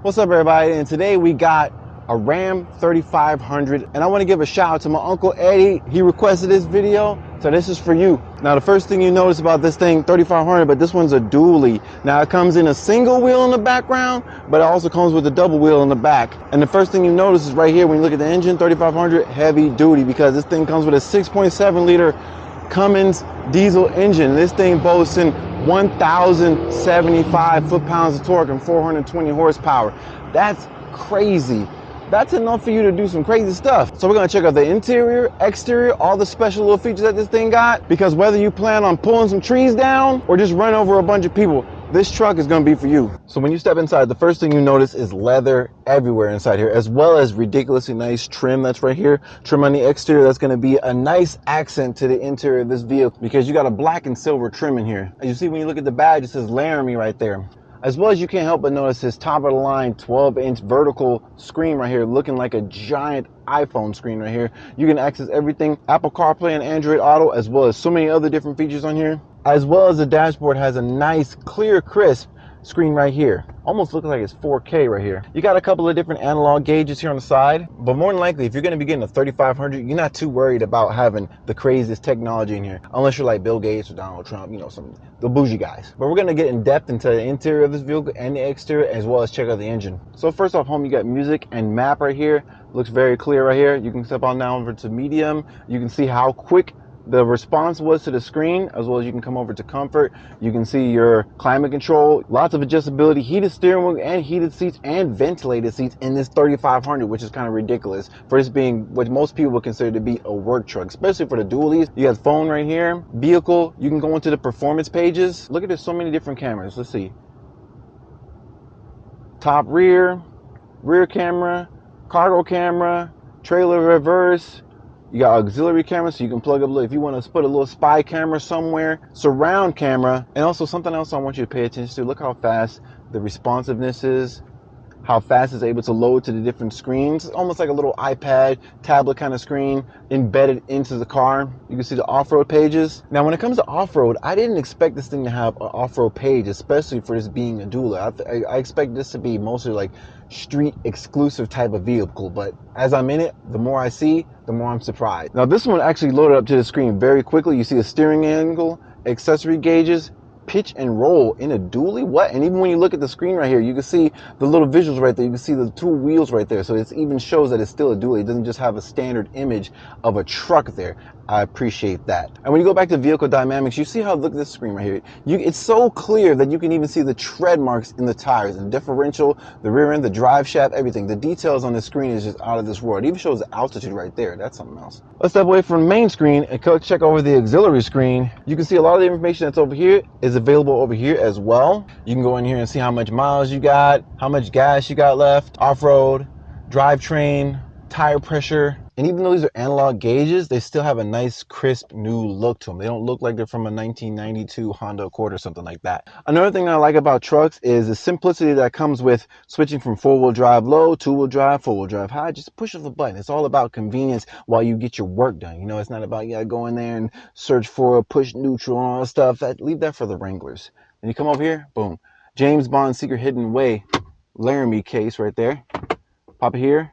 What's up, everybody? And today we got a Ram 3500, and I want to give a shout out to my Uncle Eddie. He requested this video, so this is for you. Now, the first thing you notice about this thing, 3500, but this one's a dually. Now, it comes in a single wheel in the background, but it also comes with a double wheel in the back. And the first thing you notice is right here when you look at the engine, 3500 heavy duty, because this thing comes with a 6.7 liter Cummins diesel engine. This thing boasts in 1,075 foot-pounds of torque and 420 horsepower. That's crazy. That's enough for you to do some crazy stuff. So we're gonna check out the interior, exterior, all the special little features that this thing got, because whether you plan on pulling some trees down or just run over a bunch of people, this truck is gonna be for you. So when you step inside, the first thing you notice is leather everywhere inside here, as well as ridiculously nice trim that's right here. Trim on the exterior, that's gonna be a nice accent to the interior of this vehicle, because you got a black and silver trim in here. As you see, when you look at the badge, it says Laramie right there. As well as you can't help but notice this top of the line 12-inch vertical screen right here, looking like a giant iPhone screen right here. You can access everything, Apple CarPlay and Android Auto, as well as so many other different features on here. As well as the dashboard has a nice, clear, crisp screen right here. Almost looks like it's 4K right here. You got a couple of different analog gauges here on the side, but more than likely, if you're gonna be getting a 3500, you're not too worried about having the craziest technology in here, unless you're like Bill Gates or Donald Trump, you know, the bougie guys. But we're gonna get in depth into the interior of this vehicle and the exterior, as well as check out the engine. So first off, home, you got music and map right here. Looks very clear right here. You can step on down over to medium. You can see how quick the response was to the screen, as well as you can come over to comfort. You can see your climate control, lots of adjustability, heated steering wheel and heated seats and ventilated seats in this 3500, which is kind of ridiculous for this being what most people would consider to be a work truck, especially for the dualies. You got phone right here, vehicle. You can go into the performance pages. Look at, there's so many different cameras. Let's see. Top rear camera, cargo camera, trailer reverse. You got auxiliary camera, so you can plug up, if you want to put a little spy camera somewhere, surround camera, and also something else I want you to pay attention to. Look how fast the responsiveness is, how fast it's able to load to the different screens. It's almost like a little iPad, tablet kind of screen embedded into the car. You can see the off-road pages. Now, when it comes to off-road, I didn't expect this thing to have an off-road page, especially for this being a dually. I expect this to be mostly like street exclusive type of vehicle, but as I'm in it, the more I see, the more I'm surprised. Now, this one actually loaded up to the screen very quickly. You see the steering angle, accessory gauges, pitch and roll in a dually. What? And even when you look at the screen right here, you can see the little visuals right there. You can see the two wheels right there. So it even shows that it's still a dually. It doesn't just have a standard image of a truck there. I appreciate that. And when you go back to vehicle dynamics, you see how, look at this screen right here. It's so clear that you can even see the tread marks in the tires, the differential, the rear end, the drive shaft, everything. The details on the screen is just out of this world. It even shows the altitude right there. That's something else. Let's step away from the main screen and check over the auxiliary screen. You can see a lot of the information that's over here is available over here as well. You can go in here and see how much miles you got, how much gas you got left, off-road, drivetrain, tire pressure. And even though these are analog gauges, they still have a nice, crisp, new look to them. They don't look like they're from a 1992 Honda Accord or something like that. Another thing I like about trucks is the simplicity that comes with switching from four-wheel drive low, two-wheel drive, four-wheel drive high. Just push of a button. It's all about convenience while you get your work done. You know, it's not about, you gotta go in there and search for a push neutral and all that stuff. Leave that for the Wranglers. And you come over here, boom. James Bond Secret Hidden Away Laramie case right there. Pop it here.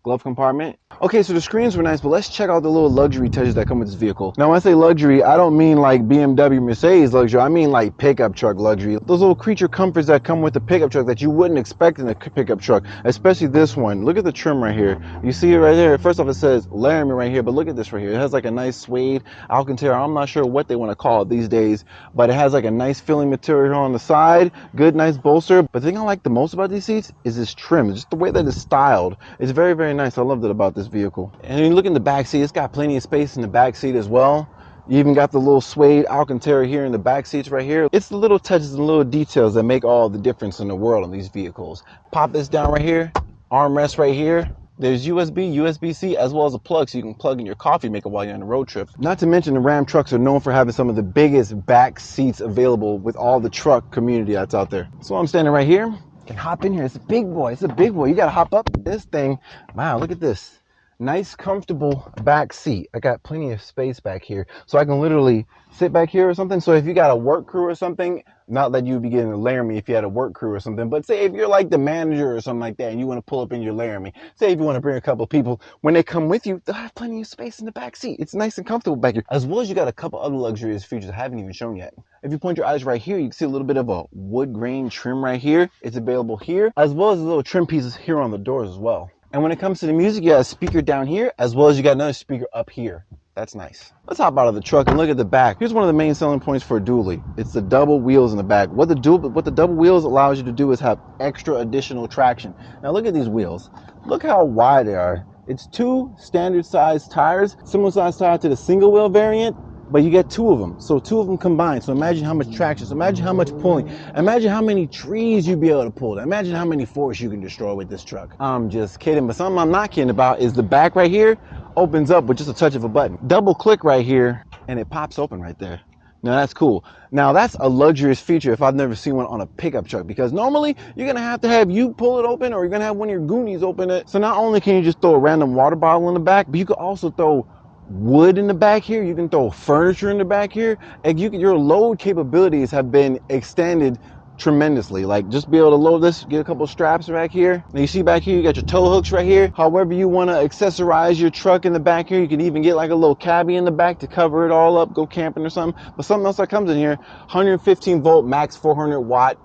Glove compartment. Okay, so the screens were nice, but let's check out the little luxury touches that come with this vehicle. Now, when I say luxury, I don't mean like BMW, Mercedes luxury. I mean like pickup truck luxury. Those little creature comforts that come with the pickup truck that you wouldn't expect in a pickup truck, especially this one. Look at the trim right here. You see it right there. First off, it says Laramie right here, but look at this right here. It has like a nice suede Alkaline. I'm not sure what they want to call it these days, but it has like a nice filling material on the side. Good, nice bolster. But the thing I like the most about these seats is this trim. It's just the way that it's styled. It's very, very nice. I loved it about this vehicle. And when you look in the back seat, it's got plenty of space in the back seat as well. You even got the little suede Alcantara here in the back seats right here. It's the little touches and little details that make all the difference in the world on these vehicles. Pop this down right here, armrest right here. There's USB, USB-C, as well as a plug so you can plug in your coffee maker while you're on a road trip. Not to mention the Ram trucks are known for having some of the biggest back seats available with all the truck community that's out there. So I'm standing right here. Can hop in here. It's a big boy. It's a big boy. You gotta hop up this thing. Wow, look at this. Nice, comfortable back seat. I got plenty of space back here, so I can literally sit back here or something. So if you got a work crew or something, not that you'd be getting a Laramie if you had a work crew or something, but say if you're like the manager or something like that and you want to pull up in your Laramie, say if you want to bring a couple of people, when they come with you, they'll have plenty of space in the back seat. It's nice and comfortable back here, as well as you got a couple other luxurious features I haven't even shown yet. If you point your eyes right here, you can see a little bit of a wood grain trim right here. It's available here, as well as the little trim pieces here on the doors as well. And when it comes to the music, you got a speaker down here, as well as you got another speaker up here. That's nice. Let's hop out of the truck and look at the back. Here's one of the main selling points for a dually. It's the double wheels in the back. What the double wheels allows you to do is have extra additional traction. Now look at these wheels. Look how wide they are. It's two standard size tires, similar size tire to the single wheel variant, but you get two of them. So two of them combined. So imagine how much traction. So imagine how much pulling. Imagine how many trees you'd be able to pull. Imagine how many forests you can destroy with this truck. I'm just kidding. But something I'm not kidding about is the back right here opens up with just a touch of a button. Double click right here and it pops open right there. Now that's cool. Now that's a luxurious feature if I've never seen one on a pickup truck, because normally you're gonna have you pull it open, or you're gonna have one of your goonies open it. So not only can you just throw a random water bottle in the back, but you could also throw wood in the back here. You can throw furniture in the back here, and your load capabilities have been extended tremendously. Like, just be able to load this, get a couple straps back here. Now you see back here, you got your tow hooks right here. However you want to accessorize your truck in the back here, you can even get like a little cabbie in the back to cover it all up, go camping or something. But something else that comes in here, 115 volt max 400 watt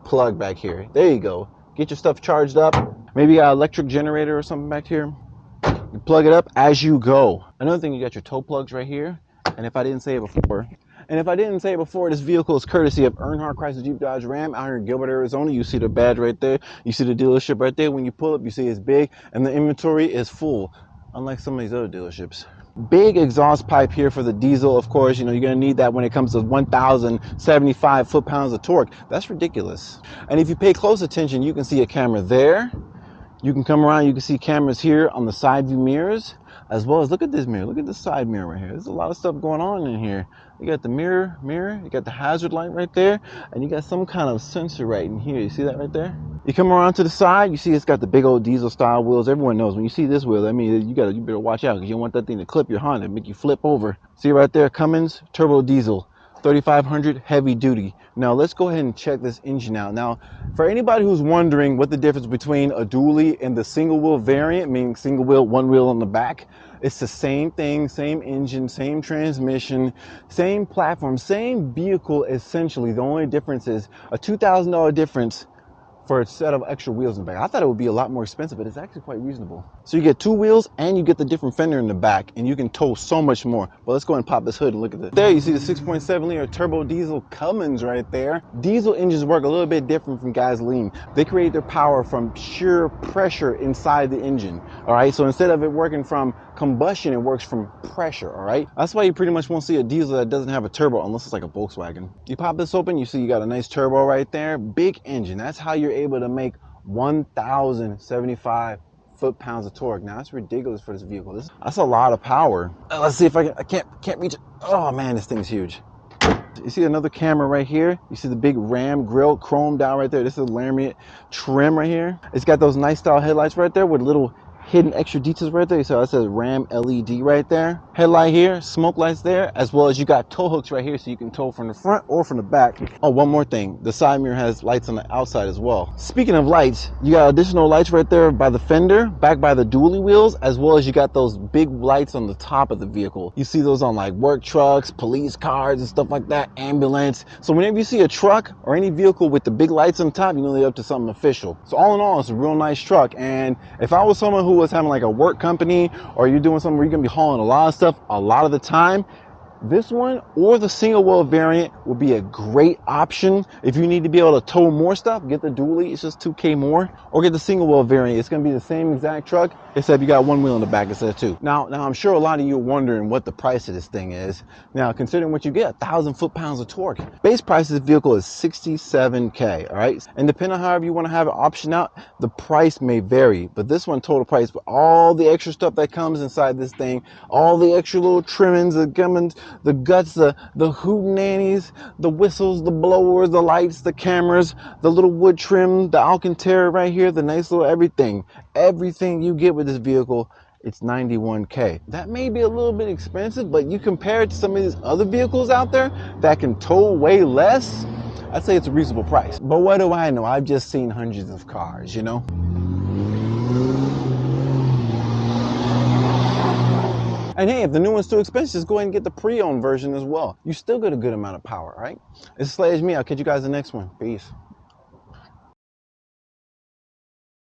plug back here. There you go. Get your stuff charged up. Maybe you got an electric generator or something back here. You plug it up as you go. Another thing, you got your toe plugs right here. And if I didn't say it before, this vehicle is courtesy of Earnhardt Chrysler Jeep Dodge Ram out here in Gilbert, Arizona. You see the badge right there. You see the dealership right there. When you pull up, you see it's big and the inventory is full, unlike some of these other dealerships. Big exhaust pipe here for the diesel, of course. You know, you're going to need that when it comes to 1,075 foot-pounds of torque. That's ridiculous. And if you pay close attention, you can see a camera there. You can come around, you can see cameras here on the side view mirrors, as well as, look at this mirror, look at the side mirror right here. There's a lot of stuff going on in here. You got the mirror, you got the hazard light right there, and you got some kind of sensor right in here. You see that right there? You come around to the side, you see it's got the big old diesel style wheels. Everyone knows when you see this wheel, I mean, you better watch out, because you don't want that thing to clip your Honda and make you flip over. See right there, Cummins turbo diesel. 3500 heavy duty. Now let's go ahead and check this engine out. Now, for anybody who's wondering what the difference between a dually and the single wheel variant, meaning single wheel, one wheel on the back, it's the same thing, same engine, same transmission, same platform, same vehicle essentially. The only difference is a $2,000 difference for a set of extra wheels in the back. I thought it would be a lot more expensive, but it's actually quite reasonable. So you get two wheels and you get the different fender in the back, and you can tow so much more. But let's go ahead and pop this hood and look at this. There you see the 6.7 liter turbo diesel Cummins right there. Diesel engines work a little bit different from gasoline. They create their power from sheer pressure inside the engine. All right, so instead of it working from combustion, it works from pressure. All right, that's why you pretty much won't see a diesel that doesn't have a turbo unless it's like a Volkswagen. You pop this open, you see you got a nice turbo right there, big engine. That's how you're able to make 1,075 foot-pounds of torque. Now that's ridiculous for this vehicle. That's a lot of power. Let's see if I can't reach it. Oh man, this thing's huge. You see another camera right here. You see the big Ram grill chromed out right there. This is a Laramie trim right here. It's got those nice style headlights right there with little hidden extra details right there. So it says Ram LED right there. Headlight here, smoke lights there, as well as you got tow hooks right here so you can tow from the front or from the back. Oh, one more thing. The side mirror has lights on the outside as well. Speaking of lights, you got additional lights right there by the fender, back by the dually wheels, as well as you got those big lights on the top of the vehicle. You see those on like work trucks, police cars and stuff like that, ambulance. So whenever you see a truck or any vehicle with the big lights on top, you know they're up to something official. So all in all, it's a real nice truck. And if I was someone who was having like a work company, or you're doing something where you're gonna be hauling a lot of stuff a lot of the time, this one or the single wheel variant will be a great option. If you need to be able to tow more stuff, get the dually, it's just 2K more, or get the single wheel variant. It's gonna be the same exact truck, except you got one wheel in the back instead of two. Now I'm sure a lot of you are wondering what the price of this thing is. Now, considering what you get, 1,000 foot-pounds of torque. Base price of this vehicle is $67K, all right? And depending on however you wanna have it option out, the price may vary, but this one total price with all the extra stuff that comes inside this thing, all the extra little trimmings, the Cummins, the guts, the hootenannies, the whistles, the blowers, the lights, the cameras, the little wood trim, the Alkaline right here, the nice little everything you get with this vehicle it's $91K. That may be a little bit expensive, but you compare it to some of these other vehicles out there that can tow way less, I'd say it's a reasonable price. But what do I know? I've just seen hundreds of cars, you know? And hey, if the new one's too expensive, just go ahead and get the pre-owned version as well. You still get a good amount of power, right? This is Slash Me. I'll catch you guys in the next one. Peace.